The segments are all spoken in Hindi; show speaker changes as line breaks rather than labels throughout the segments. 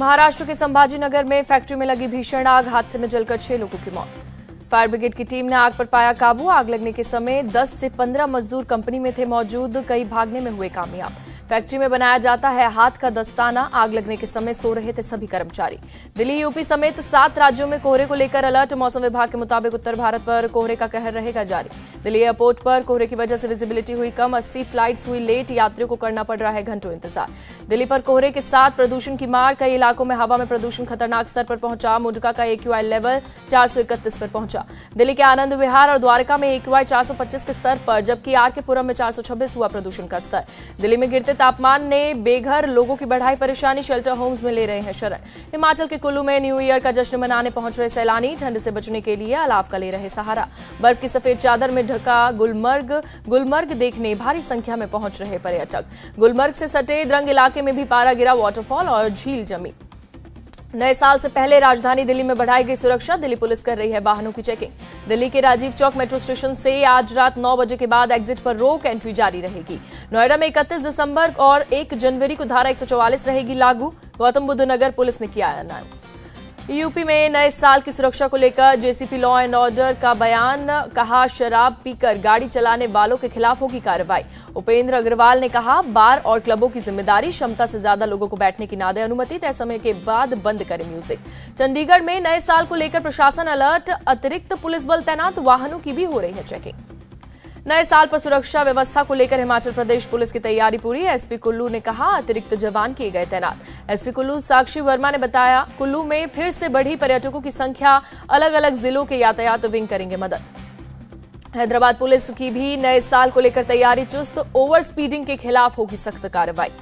महाराष्ट्र के संभाजीनगर में फैक्ट्री में लगी भीषण आग, हादसे में जलकर 6 लोगों की मौत। फायर ब्रिगेड की टीम ने आग पर पाया काबू। आग लगने के समय 10 से 15 मजदूर कंपनी में थे मौजूद, कई भागने में हुए कामयाब। फैक्ट्री में बनाया जाता है हाथ का दस्ताना। आग लगने के समय सो रहे थे सभी कर्मचारी। दिल्ली, यूपी समेत 7 राज्यों में कोहरे को लेकर अलर्ट। मौसम विभाग के मुताबिक उत्तर भारत पर कोहरे का कहर रहेगा जारी। दिल्ली एयरपोर्ट पर कोहरे की वजह से विजिबिलिटी हुई कम, 80 फ्लाइट्स हुई लेट, यात्रियों को करना पड़ रहा है घंटों इंतजार। दिल्ली पर कोहरे के साथ प्रदूषण की मार, कई इलाकों में हवा में प्रदूषण खतरनाक स्तर पर पहुंचा। मुंडका का AQI लेवल 431 पर पहुंचा। दिल्ली के आनंद विहार और द्वारका में AQI 425 के स्तर पर, जबकि RK पुरम में 426 हुआ प्रदूषण का स्तर। दिल्ली में गिरते तापमान ने बेघर लोगों की बढ़ाई परेशानी, शेल्टर होम्स में ले रहे हैं शरण। हिमाचल के कुल्लू में न्यू ईयर का जश्न मनाने पहुंच रहे सैलानी, ठंड से बचने के लिए अलाव का ले रहे सहारा। बर्फ की सफेद चादर में ढका गुलमर्ग देखने भारी संख्या में पहुंच रहे पर्यटक। गुलमर्ग से सटे द्रंग इलाके में भी पारा गिरा, वाटरफॉल और झील जमी। नए साल से पहले राजधानी दिल्ली में बढ़ाई गई सुरक्षा, दिल्ली पुलिस कर रही है वाहनों की चेकिंग। दिल्ली के राजीव चौक मेट्रो स्टेशन से आज रात 9 बजे के बाद एग्जिट पर रोक, एंट्री जारी रहेगी। नोएडा में 31 दिसंबर और 1 जनवरी को धारा 144 रहेगी लागू। गौतम बुद्ध नगर पुलिस ने किया अनाउंस। यूपी में नए साल की सुरक्षा को लेकर JCP लॉ एंड ऑर्डर का बयान, कहा शराब पीकर गाड़ी चलाने वालों के खिलाफ होगी कार्रवाई। उपेंद्र अग्रवाल ने कहा बार और क्लबों की जिम्मेदारी, क्षमता से ज्यादा लोगों को बैठने की ना दे अनुमति, तय समय के बाद बंद करें म्यूजिक। चंडीगढ़ में नए साल को लेकर प्रशासन अलर्ट, अतिरिक्त पुलिस बल तैनात, वाहनों की भी हो रही है चेकिंग। नए साल पर सुरक्षा व्यवस्था को लेकर हिमाचल प्रदेश पुलिस की तैयारी पूरी। SP कुल्लू ने कहा अतिरिक्त जवान किए गए तैनात। SP कुल्लू साक्षी वर्मा ने बताया कुल्लू में फिर से बढ़ी पर्यटकों की संख्या, अलग अलग जिलों के यातायात विंग करेंगे मदद। हैदराबाद पुलिस की भी नए साल को लेकर तैयारी चुस्त, ओवर स्पीडिंग के खिलाफ होगी सख्त कार्रवाई।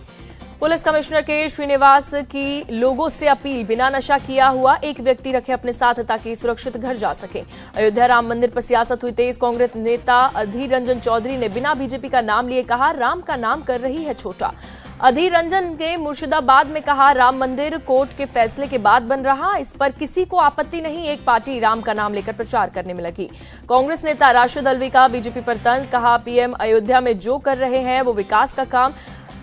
पुलिस कमिश्नर के श्रीनिवास की लोगों से अपील, बिना नशा किया हुआ एक व्यक्ति रखे अपने साथ ताकि सुरक्षित घर जा सके। अयोध्या राम मंदिर पर सियासत हुई तेज, कांग्रेस नेता अधीर रंजन चौधरी ने बिना BJP का नाम लिए कहा राम का नाम कर रही है छोटा। अधीर रंजन ने मुर्शिदाबाद में कहा राम मंदिर कोर्ट के फैसले के बाद बन रहा, इस पर किसी को आपत्ति नहीं, एक पार्टी राम का नाम लेकर प्रचार करने में लगी। कांग्रेस नेता राशिद अल्वी का BJP पर तंज, कहा PM अयोध्या में जो कर रहे हैं वो विकास का काम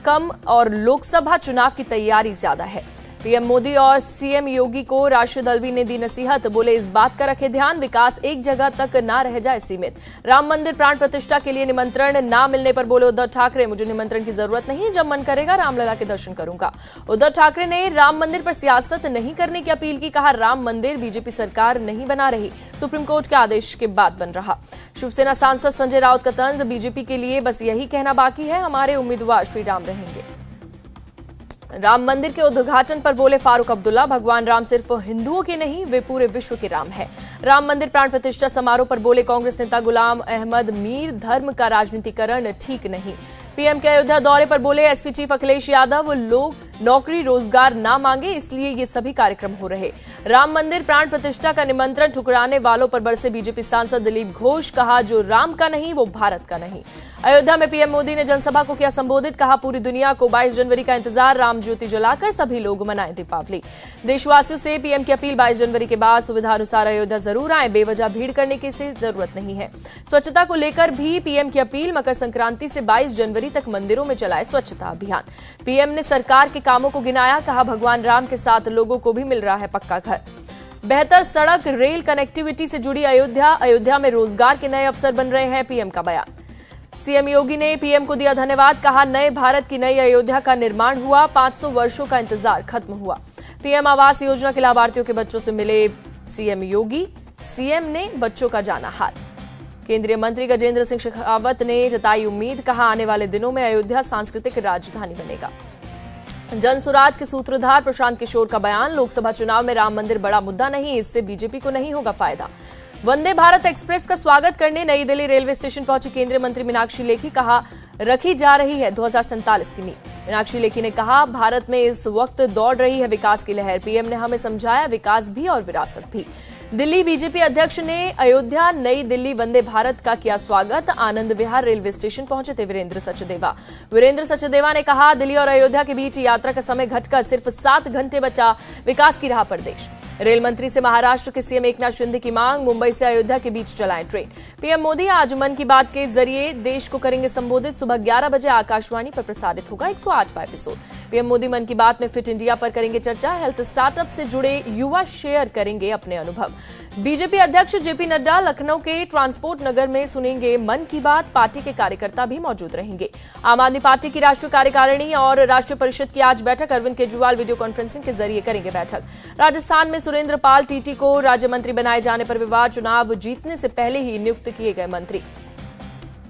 कम और लोकसभा चुनाव की तैयारी ज्यादा है। PM मोदी और CM योगी को राशिद अल्वी ने दी नसीहत, बोले इस बात का रखे ध्यान विकास एक जगह तक ना रह जाए सीमित। राम मंदिर प्राण प्रतिष्ठा के लिए निमंत्रण ना मिलने पर बोले उद्धव ठाकरे, मुझे निमंत्रण की जरूरत नहीं, जब मन करेगा रामलला के दर्शन करूंगा। उद्धव ठाकरे ने राम मंदिर पर सियासत नहीं करने की अपील की, कहा राम मंदिर BJP सरकार नहीं बना रही, सुप्रीम कोर्ट के आदेश के बाद बन रहा। शिवसेना सांसद संजय राउत का तंज, BJP के लिए बस यही कहना बाकी है, हमारे उम्मीदवार श्री राम रहेंगे। राम मंदिर के उद्घाटन पर बोले फारूक अब्दुल्ला, भगवान राम सिर्फ हिंदुओं के नहीं वे पूरे विश्व के राम है। राम मंदिर प्राण प्रतिष्ठा समारोह पर बोले कांग्रेस नेता गुलाम अहमद मीर, धर्म का राजनीतिकरण ठीक नहीं। PM के अयोध्या दौरे पर बोले SP चीफ अखिलेश यादव, लोग नौकरी रोजगार ना मांगे इसलिए ये सभी कार्यक्रम हो रहे। राम मंदिर प्राण प्रतिष्ठा का निमंत्रण ठुकराने वालों पर बरसे BJP सांसद दिलीप घोष, कहा जो राम का नहीं वो भारत का नहीं। अयोध्या में PM मोदी ने जनसभा को किया संबोधित, कहा पूरी दुनिया को 22 जनवरी का इंतजार, राम ज्योति जलाकर सभी लोग मनाएं दीपावली। देशवासियों से PM की अपील, 22 जनवरी के बाद सुविधा अनुसार अयोध्या जरूर आए, बेवजह भीड़ करने की जरूरत नहीं है। स्वच्छता को लेकर भी PM की अपील, मकर संक्रांति से 22 जनवरी तक मंदिरों में चलाए स्वच्छता अभियान। PM ने सरकार के कामों को गिनाया, कहा भगवान राम के साथ लोगों को भी मिल रहा है पक्का घर। बेहतर सड़क रेल कनेक्टिविटी से जुड़ी अयोध्या में रोजगार के नए अवसर बन रहे हैं, PM का बयान। CM योगी ने PM को दिया धन्यवाद, कहा नए भारत की नई अयोध्या का निर्माण हुआ, 500 वर्षों का इंतजार खत्म हुआ। PM आवास योजना के लाभार्थियों के बच्चों से मिले CM योगी, CM ने बच्चों का जाना हाल। केंद्रीय मंत्री गजेंद्र सिंह शेखावत ने जताई उम्मीद, कहा आने वाले दिनों में अयोध्या सांस्कृतिक राजधानी बनेगा। जनसुराज के सूत्रधार प्रशांत किशोर का बयान, लोकसभा चुनाव में राम मंदिर बड़ा मुद्दा नहीं, इससे BJP को नहीं होगा फायदा। वंदे भारत एक्सप्रेस का स्वागत करने नई दिल्ली रेलवे स्टेशन पहुंची केंद्रीय मंत्री मीनाक्षी लेखी, कहा रखी जा रही है 2047 की नींव। मीनाक्षी लेखी ने कहा भारत में इस वक्त दौड़ रही है विकास की लहर, PM ने हमें समझाया विकास भी और विरासत भी। दिल्ली बीजेपी अध्यक्ष ने अयोध्या नई दिल्ली वंदे भारत का किया स्वागत। आनंद विहार रेलवे स्टेशन पहुंचे थे वीरेंद्र सचदेवा। वीरेंद्र सचदेवा ने कहा, दिल्ली और अयोध्या के बीच यात्रा का समय घटकर सिर्फ 7 घंटे बचा, विकास की राह पर देश। रेल मंत्री से महाराष्ट्र के सीएम एकनाथ शिंदे की मांग, मुंबई से अयोध्या के बीच चलाएं ट्रेन। पीएम मोदी आज मन की बात के जरिए देश को करेंगे संबोधित। सुबह 11 बजे आकाशवाणी पर प्रसारित होगा 108वां एपिसोड। पीएम मोदी मन की बात में फिट इंडिया पर करेंगे चर्चा। हेल्थ स्टार्टअप से जुड़े युवा शेयर करेंगे अपने अनुभव। बीजेपी अध्यक्ष जेपी नड्डा लखनऊ के ट्रांसपोर्ट नगर में सुनेंगे मन की बात। पार्टी के कार्यकर्ता भी मौजूद रहेंगे। आम आदमी पार्टी की राष्ट्रीय कार्यकारिणी और राष्ट्रीय परिषद की आज बैठक। अरविंद केजरीवाल वीडियो कॉन्फ्रेंसिंग के जरिए करेंगे बैठक। राजस्थान में सुरेंद्र पाल टीटी को राज्य मंत्री बनाए जाने पर विवाद। चुनाव जीतने से पहले ही नियुक्त किए गए मंत्री।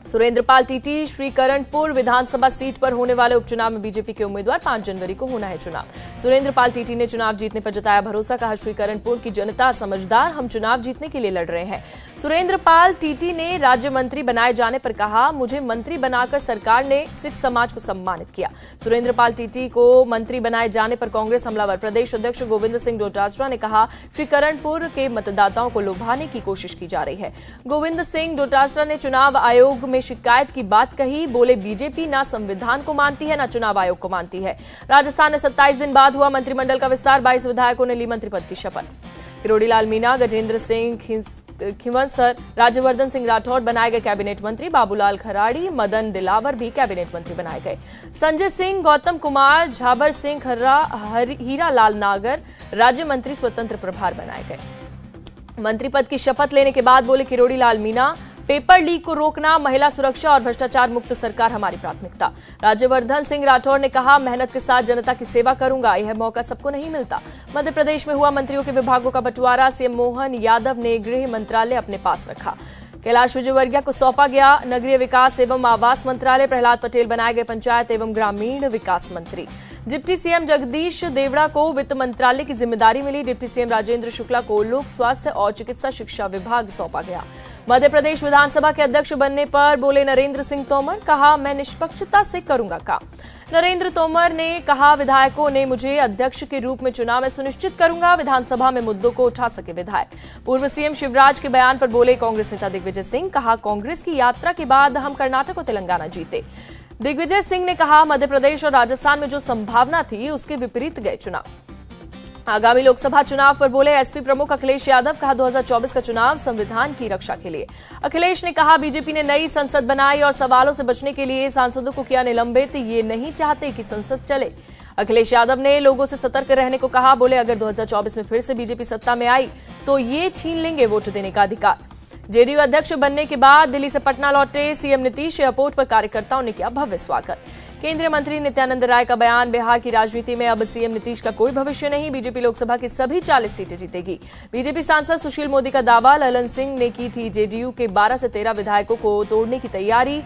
सुरेंद्र पाल टीटी श्रीकरणपुर विधानसभा सीट पर होने वाले उपचुनाव में बीजेपी के उम्मीदवार। 5 जनवरी को होना है चुनाव। सुरेंद्र पाल टीटी ने चुनाव जीतने पर जताया भरोसा। कहा, श्रीकरणपुर की जनता समझदार, हम चुनाव जीतने के लिए लड़ रहे हैं। सुरेंद्र पाल टीटी ने राज्य मंत्री बनाए जाने पर कहा, मुझे मंत्री बनाकर सरकार ने सिख समाज को सम्मानित किया। सुरेंद्र पाल टीटी को मंत्री बनाए जाने पर कांग्रेस हमलावर। प्रदेश अध्यक्ष गोविंद सिंह डोटासरा ने कहा, श्रीकरणपुर के मतदाताओं को लुभाने की कोशिश की जा रही है। गोविंद सिंह डोटासरा ने चुनाव आयोग में शिकायत की बात कही। बोले, बीजेपी ना संविधान को मानती है ना चुनाव आयोग को मानती है। राजस्थान में 27 दिन बाद हुआ मंत्रिमंडल का विस्तार। 22 विधायकों ने ली मंत्री पद की शपथ। किरोड़ीलाल मीणा, गजेंद्र सिंह खिंवसर, राज्यवर्धन सिंह राठौड़ बनाए गए कैबिनेट मंत्री। बाबूलाल खराड़ी, मदन दिलावर भी कैबिनेट मंत्री बनाए गए। संजय सिंह, गौतम कुमार, झाबर सिंह खर्रा, हीरालाल नागर राज्य मंत्री स्वतंत्र प्रभार बनाए गए। मंत्री पद की शपथ लेने के बाद बोले किरोड़ीलाल मीणा, पेपर लीक को रोकना, महिला सुरक्षा और भ्रष्टाचार मुक्त सरकार हमारी प्राथमिकता। राज्यवर्धन सिंह राठौड़ ने कहा, मेहनत के साथ जनता की सेवा करूंगा, यह मौका सबको नहीं मिलता। मध्य प्रदेश में हुआ मंत्रियों के विभागों का बंटवारा। सीएम मोहन यादव ने गृह मंत्रालय अपने पास रखा। कैलाश विजयवर्गीय को सौंपा गया नगरीय विकास एवं आवास मंत्रालय। प्रहलाद पटेल बनाए गए पंचायत एवं ग्रामीण विकास मंत्री। डिप्टी सीएम जगदीश देवड़ा को वित्त मंत्रालय की जिम्मेदारी मिली। डिप्टी सीएम राजेंद्र शुक्ला को लोक स्वास्थ्य और चिकित्सा शिक्षा विभाग सौंपा गया। मध्य प्रदेश विधानसभा के अध्यक्ष बनने पर बोले नरेंद्र सिंह तोमर, कहा, मैं निष्पक्षता से करूंगा काम। नरेंद्र तोमर ने कहा, विधायकों ने मुझे अध्यक्ष के रूप में चुना, मैं सुनिश्चित करूंगा विधानसभा में मुद्दों को उठा सके विधायक। पूर्व सीएम शिवराज के बयान पर बोले कांग्रेस नेता दिग्विजय सिंह, कहा, कांग्रेस की यात्रा के बाद हम कर्नाटक और तेलंगाना जीते। दिग्विजय सिंह ने कहा, मध्य प्रदेश और राजस्थान में जो संभावना थी उसके विपरीत गए चुनाव। आगामी लोकसभा चुनाव पर बोले एसपी प्रमुख अखिलेश यादव, कहा 2024 का चुनाव संविधान की रक्षा के लिए। अखिलेश ने कहा, बीजेपी ने नई संसद बनाई और सवालों से बचने के लिए सांसदों को किया निलंबित, ये नहीं चाहते कि संसद चले। अखिलेश यादव ने लोगों से सतर्क रहने को कहा। बोले, अगर 2024 में फिर से बीजेपी सत्ता में आई तो ये छीन लेंगे वोट देने का अधिकार। जेडीयू अध्यक्ष बनने के बाद दिल्ली से पटना लौटे सीएम नीतीश। एयरपोर्ट पर कार्यकर्ताओं ने किया भव्य स्वागत। केंद्रीय मंत्री नित्यानंद राय का बयान, बिहार की राजनीति में अब सीएम नीतीश का कोई भविष्य नहीं, बीजेपी लोकसभा की सभी 40 सीटें जीतेगी। बीजेपी सांसद सुशील मोदी का दावा, ललन सिंह ने की थी जेडीयू के 12 से 13 विधायकों को तोड़ने की तैयारी।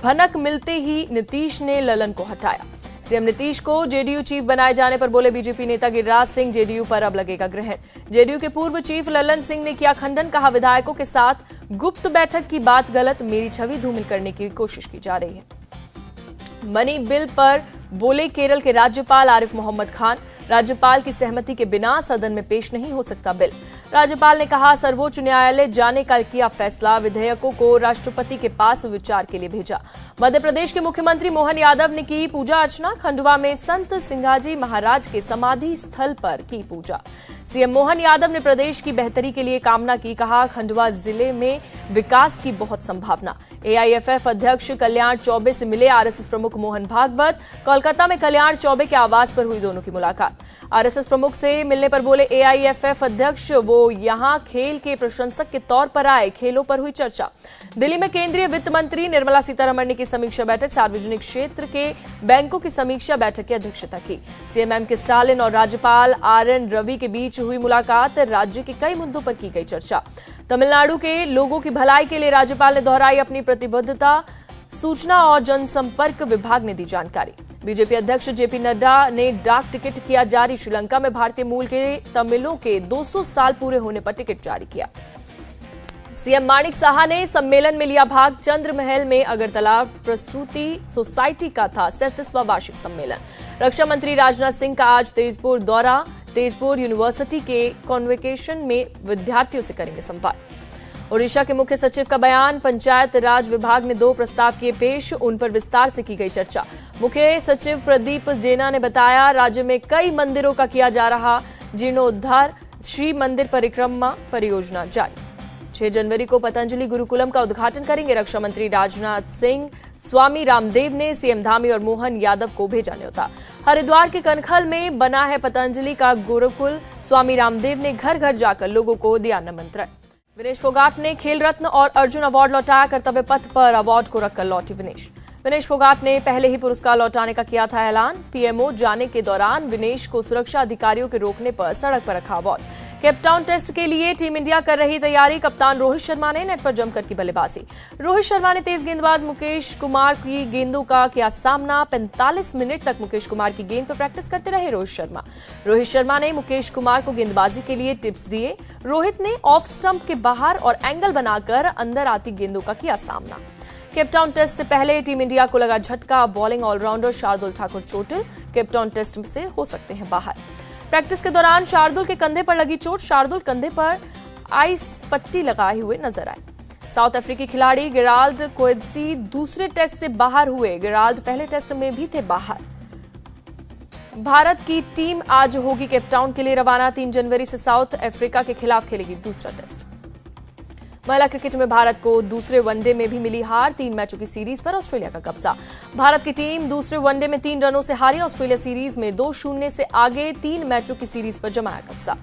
भनक मिलते ही नीतीश ने ललन को हटाया। सीएम नीतीश को जेडीयू चीफ बनाए जाने पर बोले बीजेपी नेता गिरिराज सिंह, जेडीयू पर अब लगेगा ग्रहण। जेडीयू के पूर्व चीफ ललन सिंह ने किया खंडन, कहा विधायकों के साथ गुप्त बैठक की बात गलत, मेरी छवि धूमिल करने की कोशिश की जा रही है। मनी बिल पर बोले केरल के राज्यपाल आरिफ मोहम्मद खान, राज्यपाल की सहमति के बिना सदन में पेश नहीं हो सकता बिल। राज्यपाल ने कहा, सर्वोच्च न्यायालय जाने का किया फैसला, विधेयकों को राष्ट्रपति के पास विचार के लिए भेजा। मध्य प्रदेश के मुख्यमंत्री मोहन यादव ने की पूजा अर्चना। खंडवा में संत सिंघाजी महाराज के समाधि स्थल पर की पूजा। सीएम मोहन यादव ने प्रदेश की बेहतरी के लिए कामना की। कहा, खंडवा जिले में विकास की बहुत संभावना। एआईएफएफ अध्यक्ष कल्याण चौबे से मिले आरएसएस प्रमुख मोहन भागवत। कोलकाता में कल्याण चौबे के आवास पर हुई दोनों की मुलाकात। आरएसएस प्रमुख से मिलने पर बोले एआईएफएफ अध्यक्ष, वो यहां खेल के प्रशंसक के तौर पर आए, खेलों पर हुई चर्चा। दिल्ली में केंद्रीय वित्त मंत्री निर्मला सीतारमण ने की समीक्षा बैठक। सार्वजनिक क्षेत्र के बैंकों की समीक्षा बैठक की अध्यक्षता की। सीएम एम के स्टालिन और राज्यपाल आरएन रवि के बीच हुई मुलाकात। राज्य के कई मुद्दों पर की गई चर्चा। तमिलनाडु के लोगों की भलाई के लिए राज्यपाल ने दोहराई अपनी प्रतिबद्धता। सूचना और जनसंपर्क विभाग ने दी जानकारी। बीजेपी अध्यक्ष जेपी नड्डा ने डाक टिकट किया जारी। श्रीलंका में भारतीय मूल के तमिलों के 200 साल पूरे होने पर टिकट जारी किया। सीएम माणिक साहा ने सम्मेलन में लिया भाग। चंद्र महल में अगरतला प्रसूति सोसाइटी का था 37वां वार्षिक सम्मेलन। रक्षा मंत्री राजनाथ सिंह का आज तेजपुर दौरा। तेजपुर यूनिवर्सिटी के कॉन्वोकेशन में विद्यार्थियों से करेंगे संवाद। ओडिशा के मुख्य सचिव का बयान। पंचायत राज विभाग ने 2 प्रस्ताव किए पेश, उन पर विस्तार से की गई चर्चा। मुख्य सचिव प्रदीप जेना ने बताया, राज्य में कई मंदिरों का किया जा रहा जीर्णोद्धार। श्री मंदिर परिक्रमा परियोजना जारी। 6 जनवरी को पतंजलि गुरुकुलम का उद्घाटन करेंगे रक्षा मंत्री राजनाथ सिंह। स्वामी रामदेव ने सीएम धामी और मोहन यादव को भेजा न्योता। हरिद्वार के कनखल में बना है पतंजलि का गुरुकुल। स्वामी रामदेव ने घर घर जाकर लोगों को दिया निमंत्रण। विनेश फोगाट ने खेल रत्न और अर्जुन अवार्ड लौटाया। कर्तव्य पथ पर अवार्ड को रखकर लौटी विनेश फोगाट ने पहले ही पुरस्कार लौटाने का किया था ऐलान। पीएमओ जाने के दौरान विनेश को सुरक्षा अधिकारियों के रोकने पर सड़क पर रखा अवार्ड। केपटाउन टेस्ट के लिए टीम इंडिया कर रही तैयारी। कप्तान रोहित शर्मा ने नेट पर जमकर की बल्लेबाजी। रोहित शर्मा ने तेज गेंदबाज मुकेश कुमार की गेंदों का किया सामना। 45 मिनट तक मुकेश कुमार की गेंद पर प्रैक्टिस करते रहे रोहित शर्मा ने मुकेश कुमार को गेंदबाजी के लिए टिप्स दिए। रोहित ने ऑफ स्टंप के बाहर और एंगल बनाकर अंदर आती गेंदों का किया सामना। केपटाउन टेस्ट से पहले टीम इंडिया को लगा झटका। बॉलिंग ऑलराउंडर शार्दुल ठाकुर चोटिल केपटाउन टेस्ट से हो सकते हैं बाहर। प्रैक्टिस के दौरान शार्दुल के कंधे पर लगी चोट। शार्दुल कंधे पर आइस पट्टी लगाए हुए नजर आए। साउथ अफ्रीकी खिलाड़ी गेराल्ड कोएत्सी दूसरे टेस्ट से बाहर हुए। गेराल्ड पहले टेस्ट में भी थे बाहर। भारत की टीम आज होगी केपटाउन के लिए रवाना। 3 जनवरी से साउथ अफ्रीका के खिलाफ खेलेगी दूसरा टेस्ट। महिला क्रिकेट में भारत को दूसरे वनडे में भी मिली हार। 3 मैचों की सीरीज पर ऑस्ट्रेलिया का कब्जा। भारत की टीम दूसरे वनडे में 3 रनों से हारी। ऑस्ट्रेलिया सीरीज में 2-0 से आगे 3 मैचों की सीरीज पर जमाया कब्जा।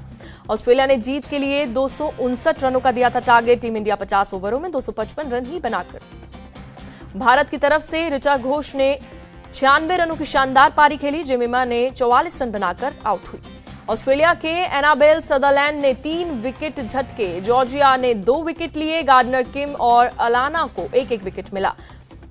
ऑस्ट्रेलिया ने जीत के लिए 259 रनों का दिया था टारगेट। टीम इंडिया 50 ओवरों में 255 रन ही बनाकर। भारत की तरफ से ऋचा घोष ने 96 रनों की शानदार पारी खेली। जेमिमा ने 44 रन बनाकर आउट हुई। ऑस्ट्रेलिया के एनाबेल सदरलैंड ने 3 विकेट झटके। जॉर्जिया ने 2 विकेट लिए। गार्डनर किम और अलाना को 1-1 विकेट मिला।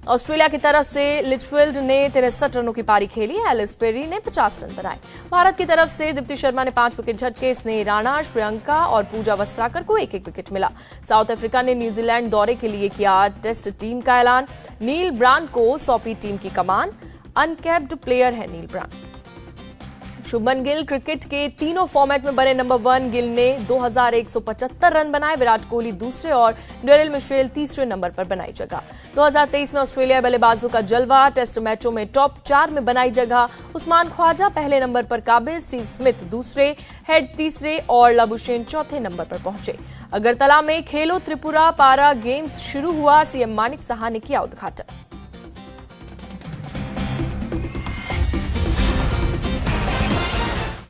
ऑस्ट्रेलिया की तरफ से लिचफील्ड ने 63 रनों की पारी खेली। एलिस पेरी ने 50 रन बनाए। भारत की तरफ से दीप्ति शर्मा ने 5 विकेट झटके। स्नेह राणा, श्रेयंका और पूजा वस्त्राकर को 1-1 विकेट मिला। साउथ अफ्रीका ने न्यूजीलैंड दौरे के लिए किया टेस्ट टीम का ऐलान। नील ब्रांड को सौंपी टीम की कमान। अनकैप्ड प्लेयर है नील ब्रांड। शुभमन गिल क्रिकेट के तीनों फॉर्मेट में बने नंबर 1। गिल ने 2175 रन बनाए। विराट कोहली दूसरे और डेरिल मिशेल तीसरे नंबर पर बनाई जगह। 2023 में ऑस्ट्रेलिया बल्लेबाजों का जलवा। टेस्ट मैचों में टॉप 4 में बनाई जगह। उस्मान ख्वाजा पहले नंबर पर काबिल। स्टीव स्मिथ दूसरे, हेड तीसरे और लबुशेन चौथे नंबर पर पहुंचे। अगरतला में खेलो त्रिपुरा पारा गेम्स शुरू हुआ। सीएम माणिक साहा ने किया उद्घाटन।